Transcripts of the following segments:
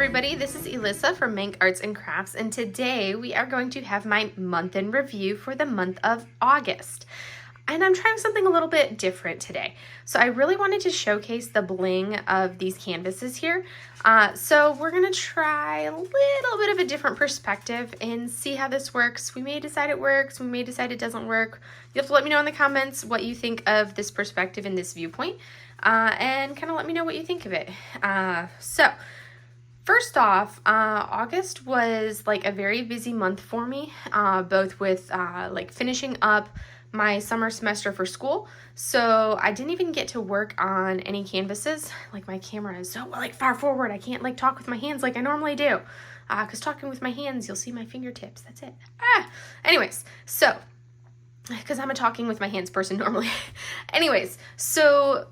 everybody, this is Elissa from Yuumei Arts and Crafts, and today we are going to have my month in review for the month of August. And I'm trying something a little bit different today. So I really wanted to showcase the bling of these canvases here. So we're gonna try a little bit of a different perspective and see how this works. We may decide it works, we may decide it doesn't work. You have to let me know in the comments what you think of this perspective and this viewpoint, and kind of let me know what you think of it. So first off, August was like a very busy month for me, both with like finishing up my summer semester for school. So I didn't even get to work on any canvases. Like my camera is so like far forward, I can't like talk with my hands like I normally do. Because talking with my hands, you'll see my fingertips, that's it. Anyways, so, because I'm a talking with my hands person normally. Anyways, so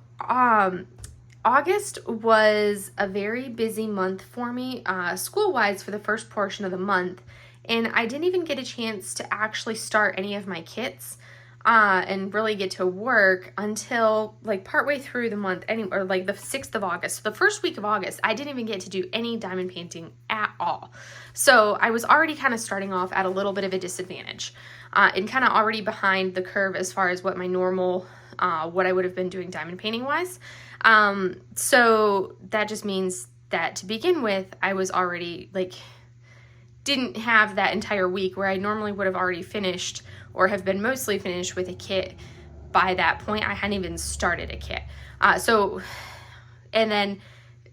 August was a very busy month for me, school-wise for the first portion of the month, and I didn't even get a chance to actually start any of my kits and really get to work until like partway through the month, or like the 6th of August. So the first week of August, I didn't even get to do any diamond painting at all. So I was already kind of starting off at a little bit of a disadvantage and kind of already behind the curve as far as what my normal, what I would have been doing diamond painting wise. So that just means that to begin with, I was already like, didn't have that entire week where I normally would have already finished or have been mostly finished with a kit. By that point, I hadn't even started a kit. And then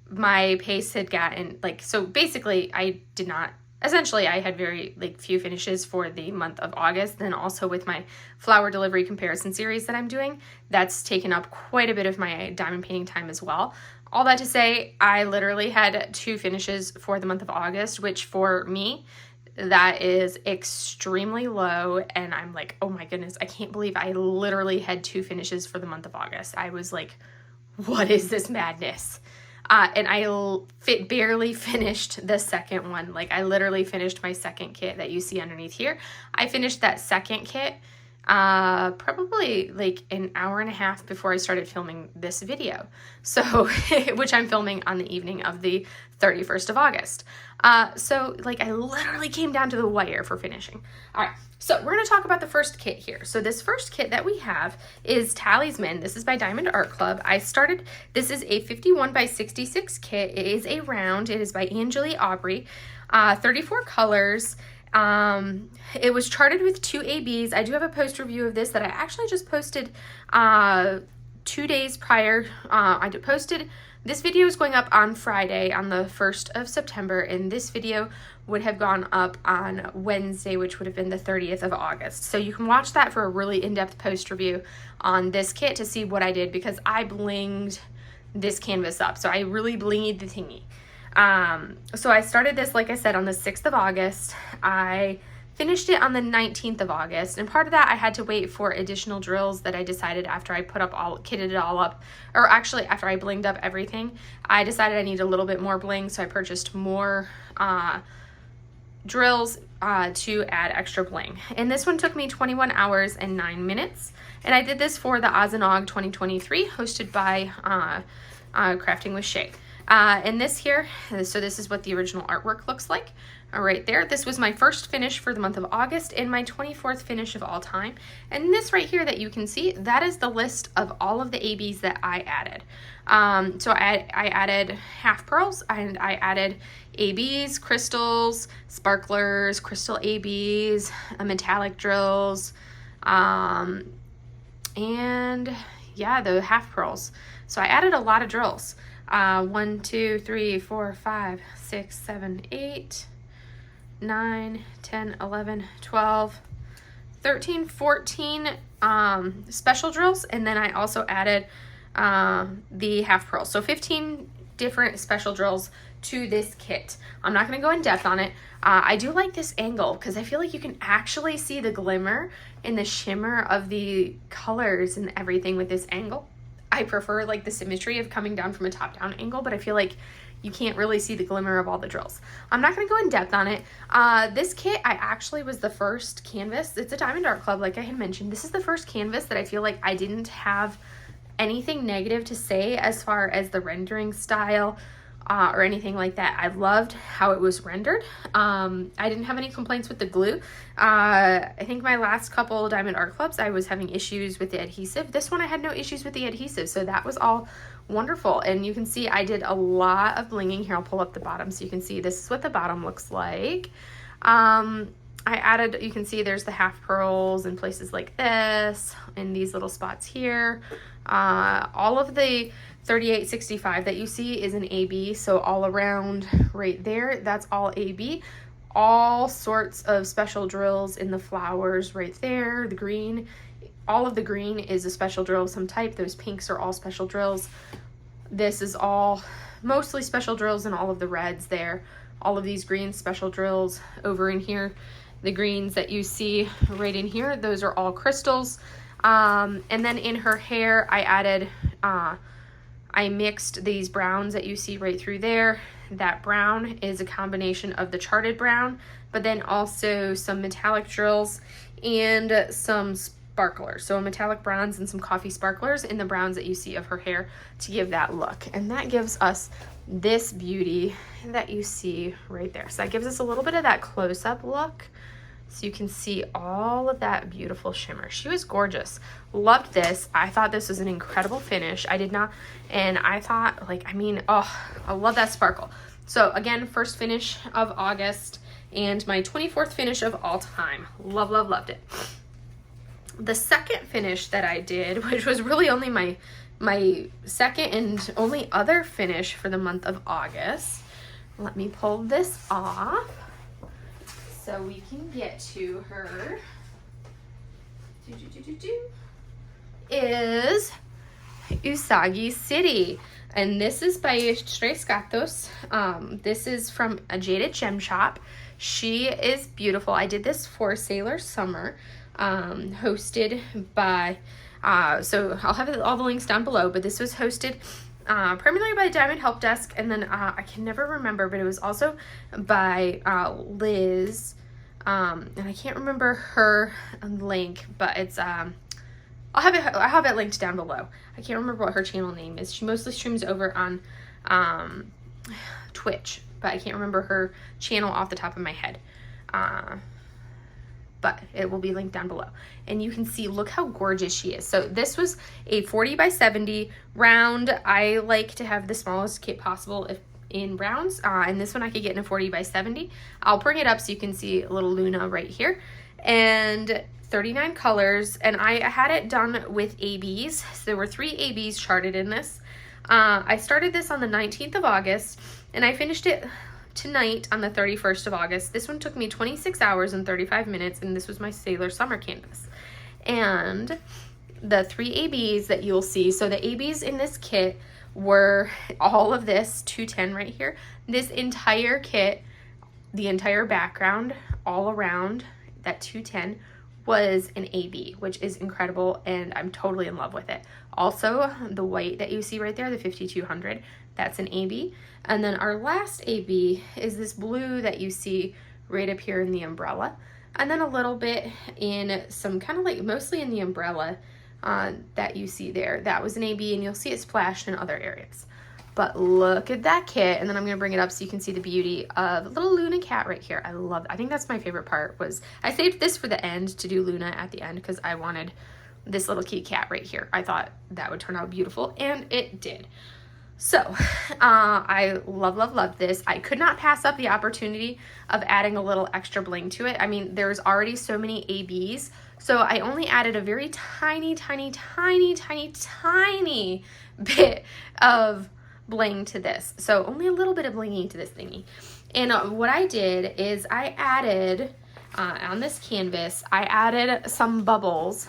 my pace had gotten like, so basically I did not, essentially I had very like few finishes for the month of August. Then also with my flower delivery comparison series that I'm doing, that's taken up quite a bit of my diamond painting time as well. All that to say, I literally had 2 finishes for the month of August, which for me, that is extremely low. And I'm like, oh my goodness, I can't believe I literally had 2 finishes for the month of August. I was like, what is this madness? And I barely finished the second one. Like I literally finished my second kit that you see underneath here. I finished that second kit probably like an hour and a half before I started filming this video. So, which I'm filming on the evening of the 31st of August. So like I literally came down to the wire for finishing. All right. So we're going to talk about the first kit here. So this first kit that we have is Talisman. This is by Diamond Art Club. This is a 51 by 66 kit. It is a round. It is by Angeli Aubrey. 34 colors. It was charted with 2 ABs. I do have a post review of this that I actually just posted 2 days prior. This video is going up on Friday on the 1st of September, and this video would have gone up on Wednesday, which would have been the 30th of August. So you can watch that for a really in-depth post review on this kit to see what I did, because I blinged this canvas up. So I really blinged the thingy. So I started this, like I said, on the 6th of August. I finished it on the 19th of August, and part of that I had to wait for additional drills that I decided after I kitted it all up, or actually after I blinged up everything, I decided I needed a little bit more bling, so I purchased more drills to add extra bling. And this one took me 21 hours and 9 minutes, and I did this for the Oz and Og 2023, hosted by Crafting with Shay. And this here, so this is what the original artwork looks like right there. This was my first finish for the month of August and my 24th finish of all time. And this right here that you can see, that is the list of all of the ABs that I added. So I added half pearls, and I added ABs, crystals, sparklers, crystal ABs, metallic drills, and yeah, the half pearls. So I added a lot of drills. 1, 2, 3, 4, 5, 6, 7, 8, 9, 10, 11, 12, 13, 14 special drills, and then I also added the half pearls. So 15 different special drills to this kit. I'm not going to go in depth on it. I do like this angle because I feel like you can actually see the glimmer and the shimmer of the colors and everything with this angle. I prefer like the symmetry of coming down from a top-down angle, but I feel like you can't really see the glimmer of all the drills. I'm not going to go in depth on it. This kit, I actually was the first canvas. It's a Diamond Art Club, like I had mentioned. This is the first canvas that I feel like I didn't have anything negative to say as far as the rendering style, or anything like that. I loved how it was rendered. I didn't have any complaints with the glue. I think my last couple Diamond Art Clubs, I was having issues with the adhesive. This one I had no issues with the adhesive, so that was all wonderful. And you can see I did a lot of blinging. Here, I'll pull up the bottom so you can see this is what the bottom looks like. I added, you can see there's the half pearls in places like this, in these little spots here. All of the 3865 that you see is an AB, so all around right there, that's all AB. All sorts of special drills in the flowers right there. The green, all of the green is a special drill of some type. Those pinks are all special drills. This is all mostly special drills, and all of the reds there. All of these greens, special drills over in here. The greens that you see right in here, those are all crystals. And then in her hair, I added, I mixed these browns that you see right through there. That brown is a combination of the charted brown, but then also some metallic drills and some sparklers. So metallic bronze and some coffee sparklers in the browns that you see of her hair to give that look. And that gives us this beauty that you see right there. So that gives us a little bit of that close-up look. So you can see all of that beautiful shimmer. She was gorgeous. Loved this. I thought this was an incredible finish. I did not, and I thought, like, I mean, oh, I love that sparkle. So again, first finish of August and my 24th finish of all time. Love, love, loved it. The second finish that I did, which was really only my second and only other finish for the month of August. Let me pull this off so we can get to her. Is Usagi City. And this is by Tres Gatos. This is from a Jaded Gem Shop. She is beautiful. I did this for Sailor Summer, hosted by, so I'll have all the links down below, but this was hosted primarily by Diamond Help Desk, and then I can never remember, but it was also by Liz, and I can't remember her link, but it's I'll have it linked down below. I can't remember what her channel name is. She mostly streams over on Twitch, but I can't remember her channel off the top of my head. But it will be linked down below. And you can see, look how gorgeous she is. So this was a 40 by 70 round. I like to have the smallest kit possible if in rounds. And this one I could get in a 40 by 70. I'll bring it up so you can see a little Luna right here. And 39 colors. And I had it done with ABs. So there were 3 ABs charted in this. I started this on the 19th of August. And I finished it tonight on the 31st of August. This one took me 26 hours and 35 minutes, and this was my Sailor Summer canvas. And the 3 ABs that you'll see, so the ABs in this kit were all of this 210 right here. This entire kit, the entire background all around that 210 was an AB, which is incredible, and I'm totally in love with it. Also, the white that you see right there, the 5200, that's an AB. And then our last AB is this blue that you see right up here in the umbrella. And then a little bit in some kind of like, mostly in the umbrella that you see there. That was an AB, and you'll see it splashed in other areas. But look at that kit, and then I'm going to bring it up so you can see the beauty of the little Luna cat right here. I love it. I think that's my favorite part. Was I saved this for the end to do Luna at the end because I wanted this little cute cat right here. I thought that would turn out beautiful, and it did. So I love this. I could not pass up the opportunity of adding a little extra bling to it. I mean, there's already so many ABs, so I only added a very tiny bit of bling to this. So only a little bit of blinging to this thingy. And what I did is I added, on this canvas, I added some bubbles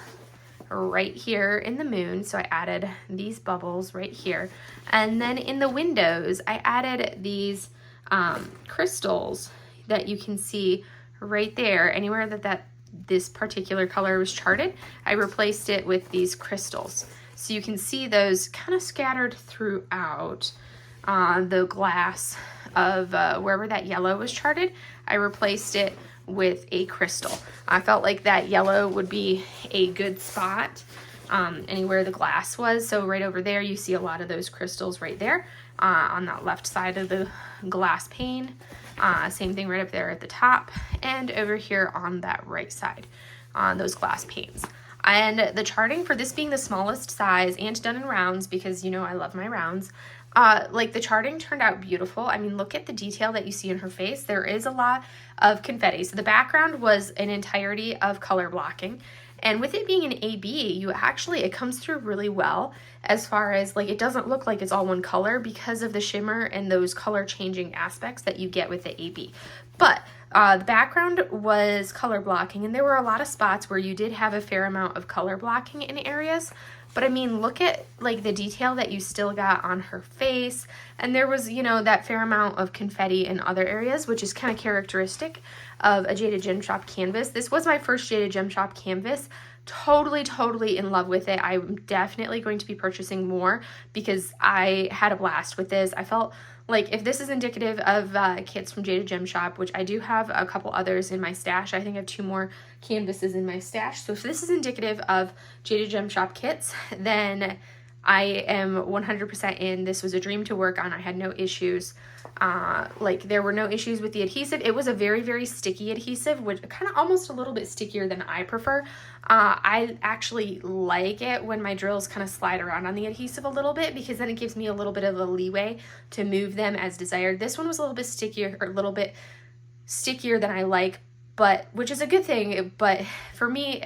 right here in the moon. So I added these bubbles right here. And then in the windows, I added these crystals that you can see right there. Anywhere that this particular color was charted, I replaced it with these crystals. So you can see those kind of scattered throughout the glass of wherever that yellow was charted. I replaced it with a crystal. I felt like that yellow would be a good spot anywhere the glass was. So right over there, you see a lot of those crystals right there. on that left side of the glass pane. Same thing right up there at the top, and over here on that right side on those glass panes. And the charting for this being the smallest size and done in rounds, because you know I love my rounds, like the charting turned out beautiful. I mean, look at the detail that you see in her face. There is a lot of confetti. So the background was an entirety of color blocking. And with it being an AB, it comes through really well as far as like, it doesn't look like it's all one color because of the shimmer and those color changing aspects that you get with the AB. But the background was color blocking, and there were a lot of spots where you did have a fair amount of color blocking in areas. But I mean, look at like the detail that you still got on her face. And there was, you know, that fair amount of confetti in other areas, which is kind of characteristic of a Jaded Gem Shop canvas. This was my first Jaded Gem Shop canvas. Totally in love with it. I'm definitely going to be purchasing more because I had a blast with this. I felt like if this is indicative of kits from Jaded Gem Shop, which I do have a couple others in my stash, I think I have 2 more canvases in my stash. So if this is indicative of Jaded Gem Shop kits, then I am 100% in. This was a dream to work on. I had no issues. Like there were no issues with the adhesive. It was a very sticky adhesive, which kind of almost a little bit stickier than I prefer. I actually like it when my drills kind of slide around on the adhesive a little bit, because then it gives me a little bit of a leeway to move them as desired. This one was a little bit stickier, or a little bit stickier than I like, but which is a good thing. But for me,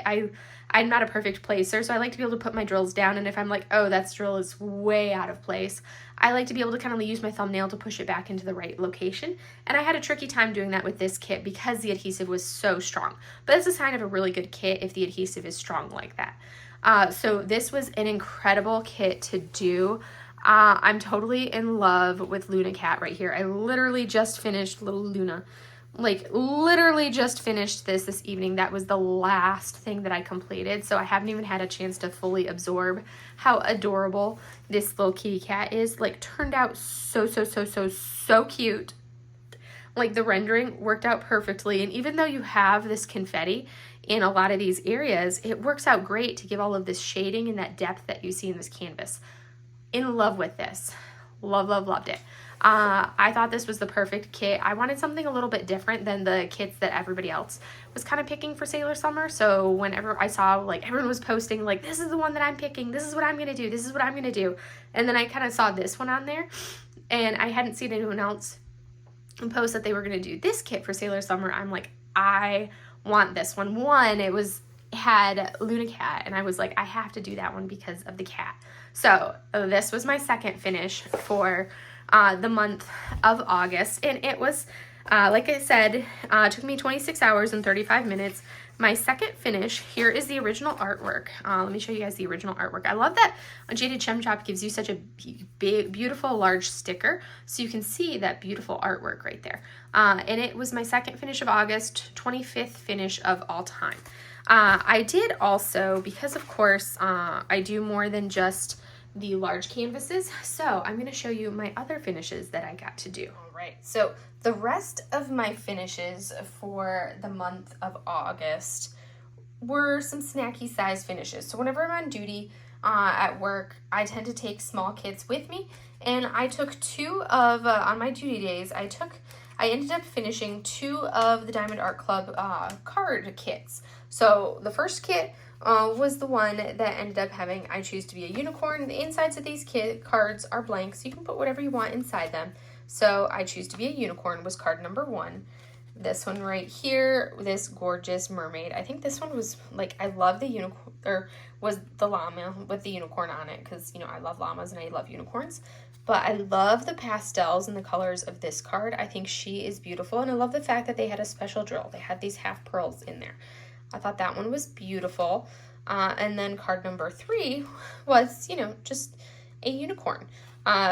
I'm not a perfect placer, so I like to be able to put my drills down, and if I'm like, oh, that drill is way out of place, I like to be able to kind of use my thumbnail to push it back into the right location. And I had a tricky time doing that with this kit because the adhesive was so strong. But it's a sign of a really good kit if the adhesive is strong like that. So this was an incredible kit to do. I'm totally in love with Luna Cat right here. I literally just finished little Luna. Like literally just finished this evening. That was the last thing that I completed, so I haven't even had a chance to fully absorb how adorable this little kitty cat is. Like turned out so cute. Like the rendering worked out perfectly, and even though you have this confetti in a lot of these areas, it works out great to give all of this shading and that depth that you see in this canvas. In love with this. Loved it. I thought this was the perfect kit. I wanted something a little bit different than the kits that everybody else was kind of picking for Sailor Summer. So whenever I saw like everyone was posting like, this is the one that I'm picking, this is what I'm gonna do, this is what I'm gonna do, and then I kind of saw this one on there, and I hadn't seen anyone else post that they were gonna do this kit for Sailor Summer. I'm like, I want this one. It had Luna Cat, and I was like, I have to do that one because of the cat. So this was my second finish for the month of August, and it was like I said, took me 26 hours and 35 minutes. My second finish, here is the original artwork. Let me show you guys the original artwork. I love that Jaded Gem Shop gives you such a big, beautiful, large sticker, so you can see that beautiful artwork right there. And it was my second finish of August, 25th finish of all time. I did also, because of course, I do more than just the large canvases, so I'm going to show you my other finishes that I got to do. All right, so the rest of my finishes for the month of August were some snacky size finishes. So whenever I'm on duty at work, I tend to take small kits with me, and I took 2 of, on my duty days, I ended up finishing 2 of the Diamond Art Club card kits. So the first kit was the one that ended up having I Choose to Be a Unicorn. The insides of these kit cards are blank, so you can put whatever you want inside them. So I Choose to Be a Unicorn was card number 1. This one right here, this gorgeous mermaid. I think this one was like, I love the unicorn, or was the llama with the unicorn on it, because, you know, I love llamas and I love unicorns. But I love the pastels and the colors of this card. I think she is beautiful, and I love the fact that they had a special drill. They had these half pearls in there. I thought that one was beautiful. And then card number 3 was, you know, just a unicorn.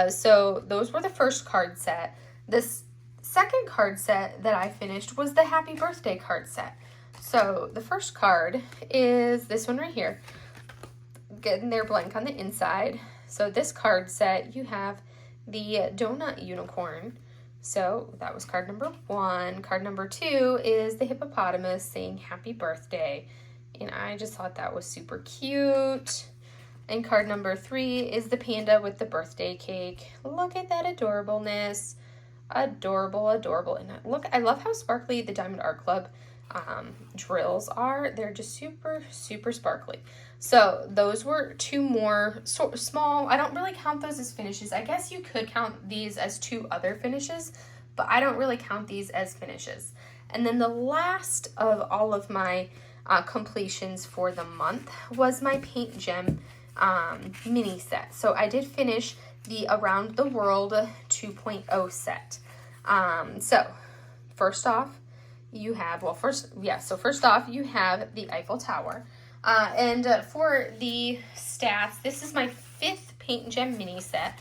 So those were the first card set. This second card set that I finished was the Happy Birthday card set. So the first card is this one right here. Getting their blank on the inside. So this card set, you have the donut unicorn. So that was card number 1. Card number 2 is the hippopotamus saying happy birthday. And I just thought that was super cute. And card number 3 is the panda with the birthday cake. Look at that adorableness. Adorable, adorable. And look, I love how sparkly the Diamond Art Club drills are. They're just super, super sparkly. So those were 2 more small. I don't really count those as finishes. I guess you could count these as 2 other finishes, but I don't really count these as finishes. And then the last of all of my completions for the month was my Paintgem mini set. So I did finish the Around the World 2.0 set. So first off, you have, first off, you have the Eiffel Tower. And for the stats, this is my 5th Paintgem mini set.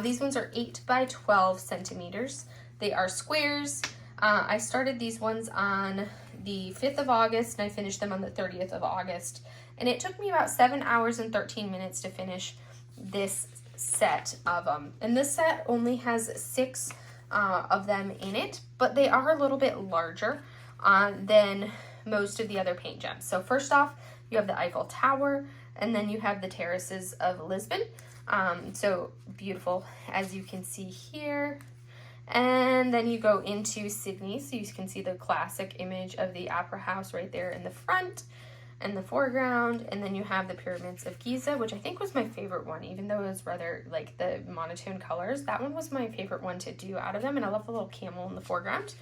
These ones are 8 by 12 centimeters. They are squares. I started these ones on the 5th of August, and I finished them on the 30th of August. And it took me about 7 hours and 13 minutes to finish this set of them. And this set only has 6 of them in it, but they are a little bit larger than most of the other Paintgems. So first off, you have the Eiffel Tower, and then you have the terraces of Lisbon. So beautiful, as you can see here. And then you go into Sydney, so you can see the classic image of the Opera House right there in the front and the foreground. And then you have the Pyramids of Giza, which I think was my favorite one, even though it was rather like the monotone colors. That one was my favorite one to do out of them, and I love the little camel in the foreground.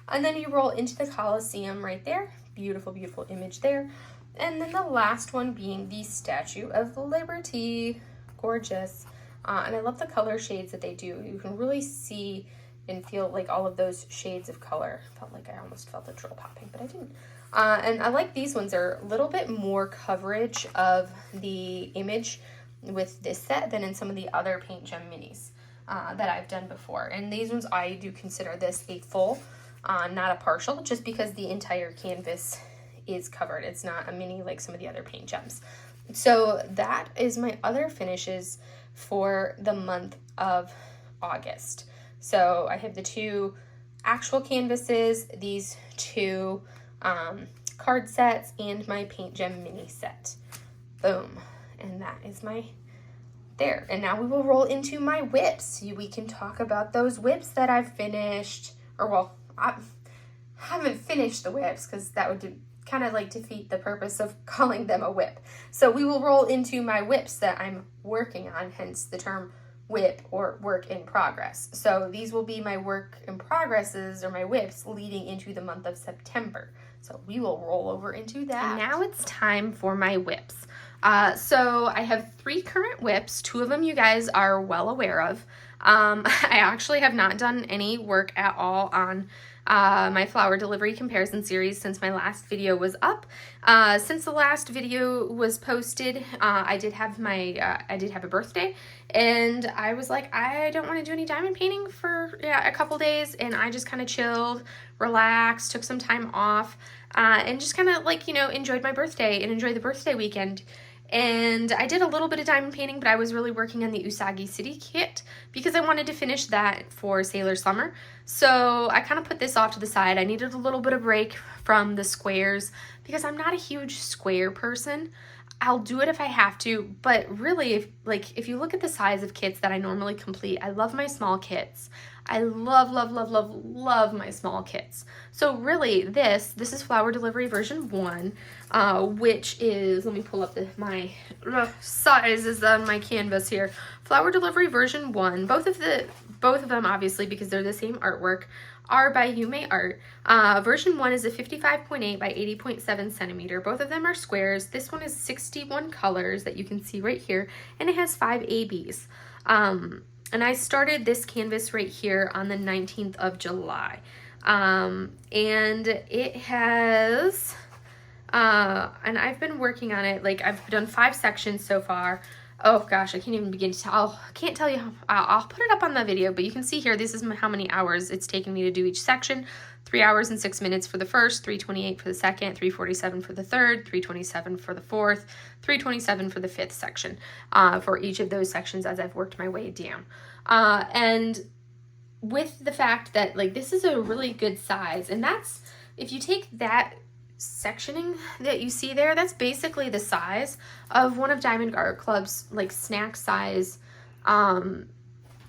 And then you roll into the Colosseum right there. Beautiful, beautiful image there. And then the last one being the Statue of Liberty. Gorgeous. And I love the color shades that they do. You can really see and feel like all of those shades of color. Felt like I almost felt a drill popping, but I didn't. And I like these ones. They're a little bit more coverage of the image with this set than in some of the other Paintgem minis that I've done before. And these ones, I do consider this a full, not a partial, just because the entire canvas is covered. It's not a mini like some of the other Paintgems. So that is my other finishes for the month of August. So I have the 2 actual canvases, these 2 card sets, and my Paintgem mini set. Boom. And that is my there. And now we will roll into my WIPS. We can talk about those WIPS that I've finished. Or, well, I haven't finished the WIPS because that would kind of like defeat the purpose of calling them a WIP. So we will roll into my WIPS that I'm working on, hence the term WIP or work in progress. So these will be my work in progresses or my WIPs leading into the month of September. So we will roll over into that. And now it's time for my WIPs. So I have 3 current WIPs. 2 of them you guys are well aware of. I actually have not done any work at all on my flower delivery comparison series since my last video was up. Since the last video was posted, I did have a birthday, and I was like, I don't want to do any diamond painting for a couple days, and I just kind of chilled, relaxed, took some time off, and just kind of like, enjoyed my birthday and enjoyed the birthday weekend. And I did a little bit of diamond painting, but I was really working on the Usagi City kit because I wanted to finish that for Sailor Summer. So I kind of put this off to the side. I needed a little bit of break from the squares because I'm not a huge square person. I'll do it if I have to, but really, if you look at the size of kits that I normally complete, I love my small kits. I love, love, love, love, love my small kits. So really, this is Flower Delivery version 1, which is, let me pull up my sizes on my canvas here. Flower Delivery version 1, both of them, obviously, because they're the same artwork, are by Yuumei Art. Version 1 is a 55.8 by 80.7 centimeter. Both of them are squares. This one is 61 colors that you can see right here, and it has 5 ABs. And I started this canvas right here on the 19th of July. And it has, and I've been working on it, I've done 5 sections so far. Oh gosh, I can't even begin to tell. I can't tell you how, I'll put it up on the video, but you can see here, this is how many hours it's taken me to do each section. 3 hours and 6 minutes for the first, 3:28 for the second, 3:47 for the third, 3:27 for the fourth, 3:27 for the 5th section, for each of those sections as I've worked my way down. And with the fact that this is a really good size, and that's, if you take that sectioning that you see there, that's basically the size of one of Diamond Art Club's like snack size.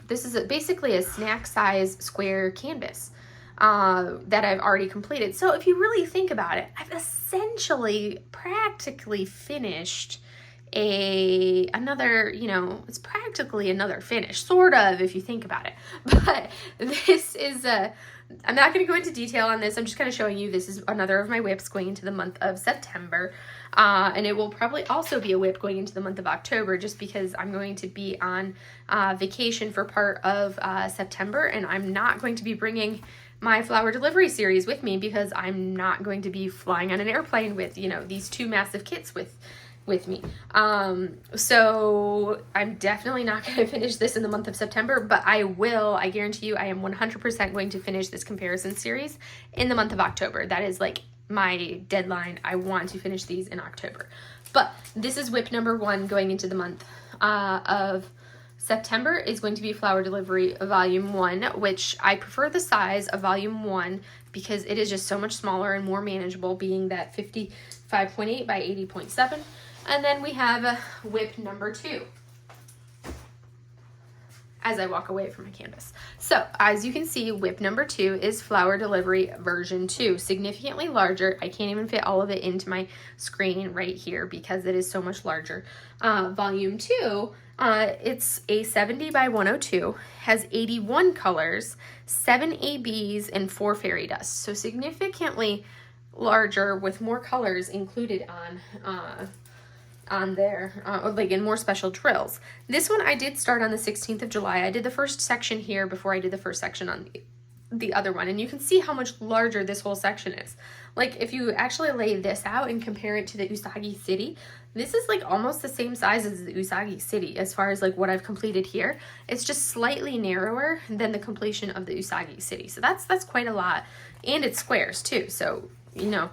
This is basically a snack size square canvas that I've already completed. So if you really think about it, I've essentially practically finished another, you know, it's practically another finish, sort of, if you think about it. But this is I'm not going to go into detail on this. I'm just kind of showing you this is another of my WIPs going into the month of September. And it will probably also be a WIP going into the month of October, just because I'm going to be on vacation for part of September, and I'm not going to be bringing my flower delivery series with me because I'm not going to be flying on an airplane with, you know, these two massive kits with me. So I'm definitely not going to finish this in the month of September, but I guarantee you I am 100% going to finish this comparison series in the month of October. That is like my deadline. I want to finish these in October. But this is WIP number 1 going into the month of September is going to be Flower Delivery Volume 1, which I prefer the size of Volume 1 because it is just so much smaller and more manageable, being that 55.8 by 80.7. And then we have WIP number 2 as I walk away from my canvas. So as you can see, WIP number 2 is Flower Delivery version 2, significantly larger. I can't even fit all of it into my screen right here because it is so much larger. Volume 2, it's a 70 by 102, has 81 colors, 7 ABs, and 4 fairy dusts. So significantly larger with more colors included on there, like in more special drills. This one I did start on the 16th of July. I did the first section here before I did the first section on the other one, and you can see how much larger this whole section is. Like if you actually lay this out and compare it to the Usagi City, this is like almost the same size as the Usagi City as far as like what I've completed here. It's just slightly narrower than the completion of the Usagi City. So that's quite a lot, and it's squares too. So, you know,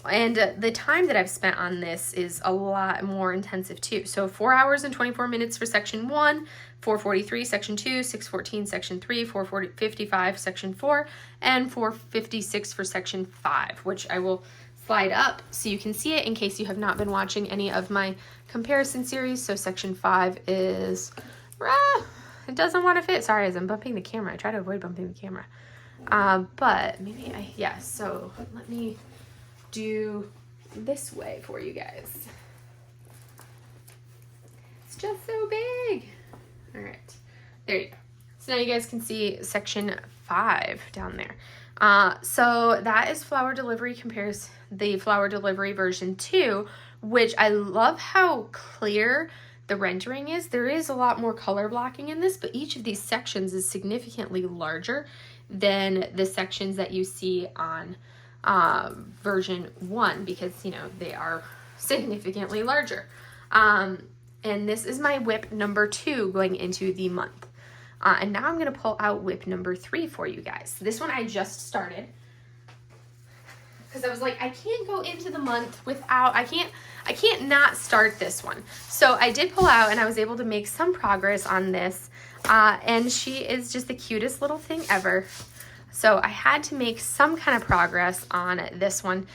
and the time that I've spent on this is a lot more intensive too. So 4 hours and 24 minutes for section 1, 4:43 section 2, 6:14 section 3, 4:55 section 4, and 4:56 for section 5, which I will slide up so you can see it in case you have not been watching any of my comparison series. So section 5 is, it doesn't want to fit. Sorry, as I'm bumping the camera. I try to avoid bumping the camera. But maybe so let me do this way for you guys. It's just so big. All right, there you go. So now you guys can see section 5 down there. So that is Flower Delivery compares the Flower Delivery version 2, which I love how clear the rendering is. There is a lot more color blocking in this, but each of these sections is significantly larger than the sections that you see on version 1, because, you know, they are significantly larger. And this is my WIP number 2 going into the month. And now I'm going to pull out WIP number 3 for you guys. This one I just started because I was like, I can't go into the month without, I can't not start this one. So I did pull out, and I was able to make some progress on this. And she is just the cutest little thing ever. So I had to make some kind of progress on this one.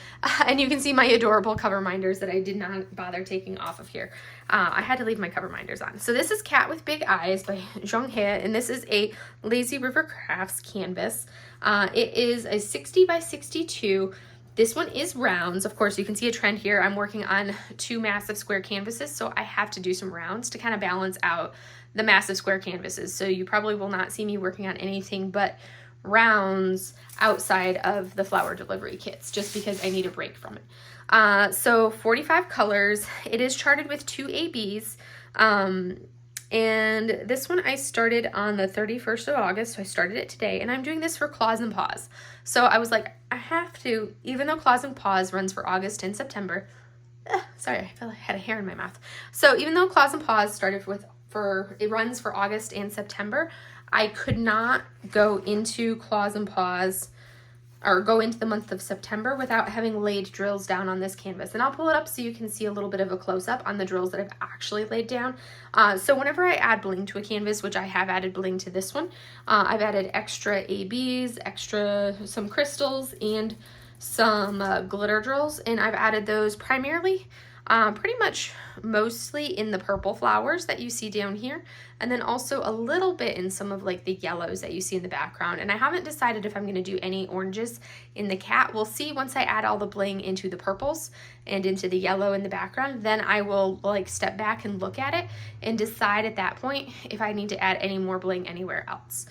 And you can see my adorable cover minders that I did not bother taking off of here. I had to leave my cover minders on. So this is Cat with Big Eyes by Zhonghe, and this is a Lazy River Crafts canvas. It is a 60 by 62. This one is rounds. Of course, you can see a trend here. I'm working on 2 massive square canvases, so I have to do some rounds to kind of balance out the massive square canvases. So you probably will not see me working on anything but rounds outside of the flower delivery kits, just because I need a break from it. So 45 colors. It is charted with 2 ABs. And this one I started on the 31st of August, so I started it today, and I'm doing this for Claws and Paws. So I was like, I have to, even though Claws and Paws runs for August and September, sorry, I felt like I had a hair in my mouth. So even though Claws and Paws started it runs for August and September, I could not go into Claws and Paws or go into the month of September without having laid drills down on this canvas. And I'll pull it up so you can see a little bit of a close-up on the drills that I've actually laid down. So whenever I add bling to a canvas, which I have added bling to this one, I've added extra ABs, some crystals, and some glitter drills, and I've added those primarily pretty much mostly in the purple flowers that you see down here, and then also a little bit in some of like the yellows that you see in the background. And I haven't decided if I'm going to do any oranges in the cat. We'll see once I add all the bling into the purples and into the yellow in the background. Then I will like step back and look at it and decide at that point if I need to add any more bling anywhere else.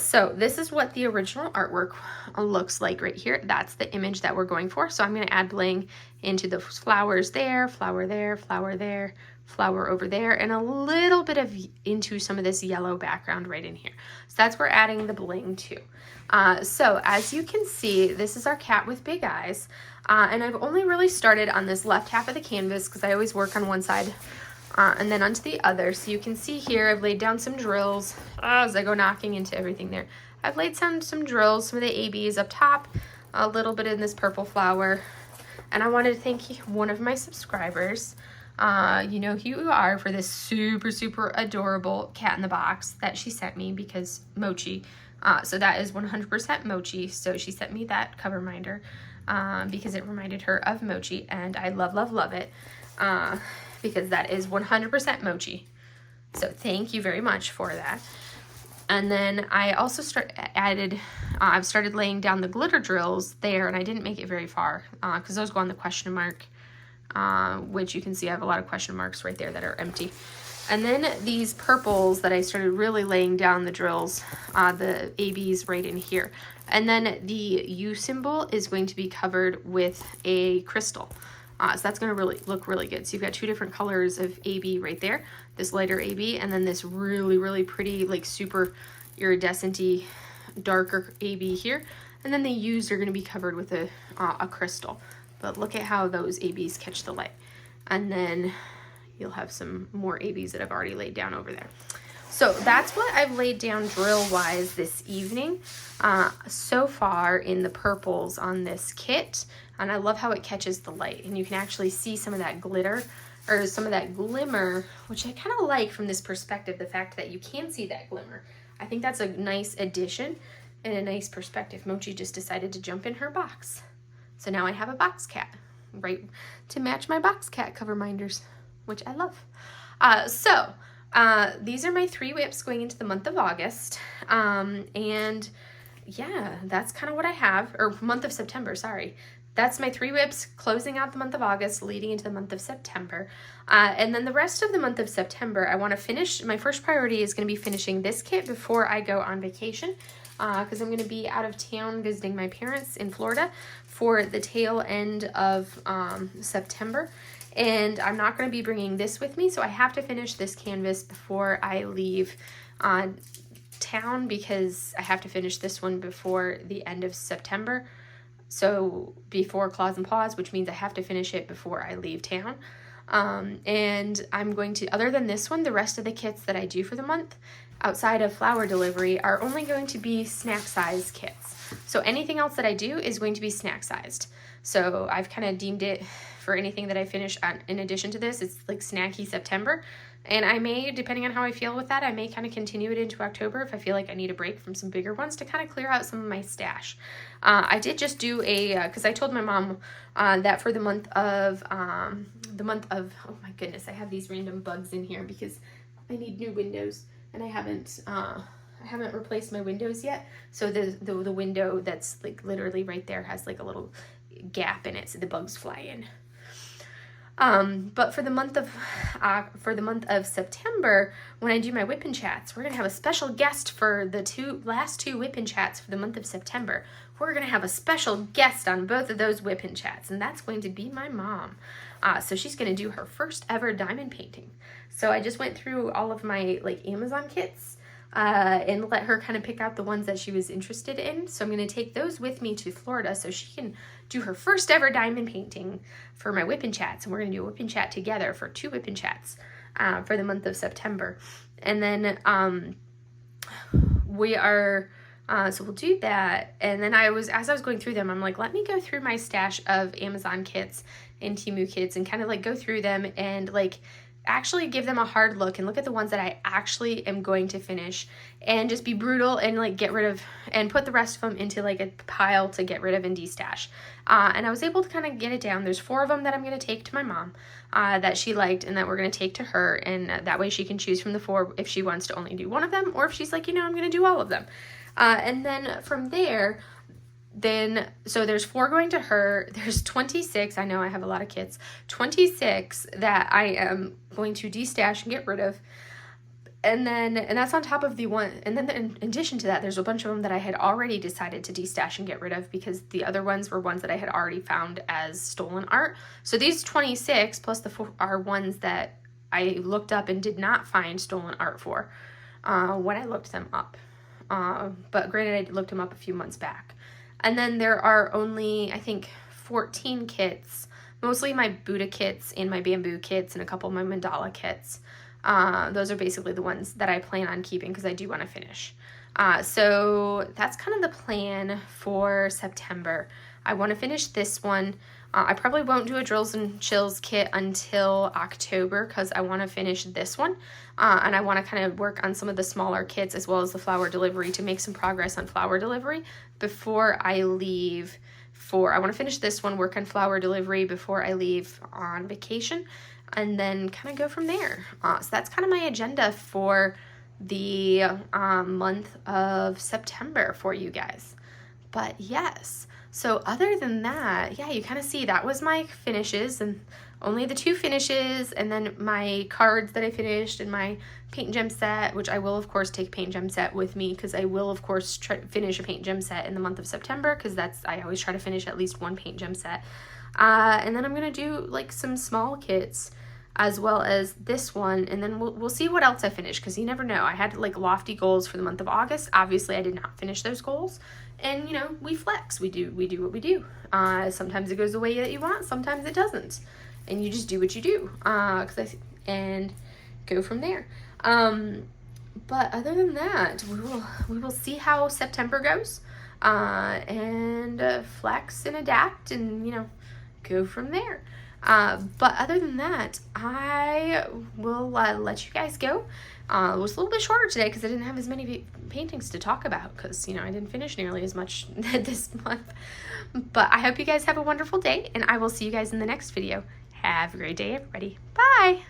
So this is what the original artwork looks like right here. That's the image that we're going for. So I'm going to add bling into the flowers there, flower there, flower there, flower over there, and a little bit of into some of this yellow background right in here. So that's where we're adding the bling to. So as you can see, this is our cat with big eyes. And I've only really started on this left half of the canvas because I always work on one side and then onto the other. So you can see here I've laid down some drills as I go knocking into everything there. I've laid some drills, some of the ABs up top, a little bit in this purple flower. And I wanted to thank one of my subscribers, you know who you are, for this super adorable cat in the box that she sent me because Mochi. So that is 100% Mochi. So she sent me that cover reminder because it reminded her of Mochi, and I love it because that is 100% Mochi. So thank you very much for that. And then I also I've started laying down the glitter drills there, and I didn't make it very far because those go on the question mark, which you can see I have a lot of question marks right there that are empty. And then these purples that I started really laying down the drills, the ABs right in here. And then the U symbol is going to be covered with a crystal. So that's going to look really good. So you've got two different colors of AB right there, this lighter AB, and then this really pretty, like super iridescent-y, darker AB here. And then the U's are going to be covered with a crystal. But look at how those ABs catch the light. And then you'll have some more ABs that I've already laid down over there. So that's what I've laid down drill-wise this evening so far in the purples on this kit. And I love how it catches the light. And you can actually see some of that glitter or some of that glimmer, which I kind of like from this perspective, the fact that you can see that glimmer. I think that's a nice addition and a nice perspective. Mochi just decided to jump in her box. So now I have a box cat, right, to match my box cat cover minders, which I love. These are my 3 WIPs going into the month of August. And yeah, that's kind of what I have, or month of September, sorry. That's my 3 WIPs closing out the month of August, leading into the month of September. And then the rest of the month of September, I want to finish. My first priority is going to be finishing this kit before I go on vacation, because I'm going to be out of town visiting my parents in Florida for the tail end of September. And I'm not going to be bringing this with me, so I have to finish this canvas before I leave town, because I have to finish this one before the end of September. So before Claws and Paws, which means I have to finish it before I leave town. And I'm going to, other than this one, the rest of the kits that I do for the month outside of flower delivery are only going to be snack size kits. So anything else that I do is going to be snack sized. So I've kind of deemed it for anything that I finish in addition to this, it's like snacky September. And I may, depending on how I feel with that, I may kind of continue it into October if I feel like I need a break from some bigger ones to kind of clear out some of my stash. I did just do because I told my mom that for the month of, oh my goodness, I have these random bugs in here because I need new windows and I haven't replaced my windows yet. So the window that's like literally right there has like a little gap in it so the bugs fly in. But for the month of September, when I do my whip and chats, we're gonna have a special guest for the last two whip and chats for the month of September. We're gonna have a special guest on both of those whip and chats, and that's going to be my mom. So she's gonna do her first ever diamond painting. So I just went through all of my like Amazon kits and let her kind of pick out the ones that she was interested in. So I'm going to take those with me to Florida so she can do her first ever diamond painting for my whip and chats. And we're going to do a whip and chat together for 2 whip and chats for the month of September. And then we are, so we'll do that. And then as I was going through them, I'm like, let me go through my stash of Amazon kits and Temu kits and kind of like go through them and like actually give them a hard look and look at the ones that I actually am going to finish and just be brutal and like get rid of and put the rest of them into like a pile to get rid of and destash. And I was able to kind of get it down. There's 4 of them that I'm going to take to my mom that she liked and that we're going to take to her, and that way she can choose from the 4 if she wants to only do one of them, or if she's like, you know, I'm going to do all of them. And then from there, so there's 4 going to her. There's 26, I know I have a lot of kits, 26 that I am going to destash and get rid of. And that's on top of the one, and then in addition to that, there's a bunch of them that I had already decided to destash and get rid of because the other ones were ones that I had already found as stolen art. So these 26 plus the 4 are ones that I looked up and did not find stolen art for when I looked them up. But granted, I looked them up a few months back. And then there are only, I think, 14 kits, mostly my Buddha kits and my bamboo kits and a couple of my mandala kits. Those are basically the ones that I plan on keeping because I do want to finish. So that's kind of the plan for September. I want to finish this one. I probably won't do a Drills and Chills kit until October because I want to finish this one. And I want to kind of work on some of the smaller kits as well as the flower delivery to make some progress on flower delivery before I leave I want to finish this one, work on flower delivery before I leave on vacation, and then kind of go from there. So that's kind of my agenda for the month of September for you guys. But yes, so other than that, yeah, you kind of see that was my finishes, and only the 2 finishes, and then my cards that I finished, and my Paintgem set, which I will of course take Paintgem set with me because I will of course try to finish a Paintgem set in the month of September because I always try to finish at least 1 Paintgem set. And then I'm gonna do like some small kits as well as this one, and then we'll see what else I finish because you never know. I had like lofty goals for the month of August. Obviously I did not finish those goals, and you know, we flex, we do what we do. Sometimes it goes the way that you want, sometimes it doesn't, and you just do what you do and go from there. But other than that, we will see how September goes, and flex and adapt and, you know, go from there. But other than that, I will let you guys go. It was a little bit shorter today because I didn't have as many paintings to talk about because, you know, I didn't finish nearly as much this month. But I hope you guys have a wonderful day, and I will see you guys in the next video. Have a great day, everybody. Bye!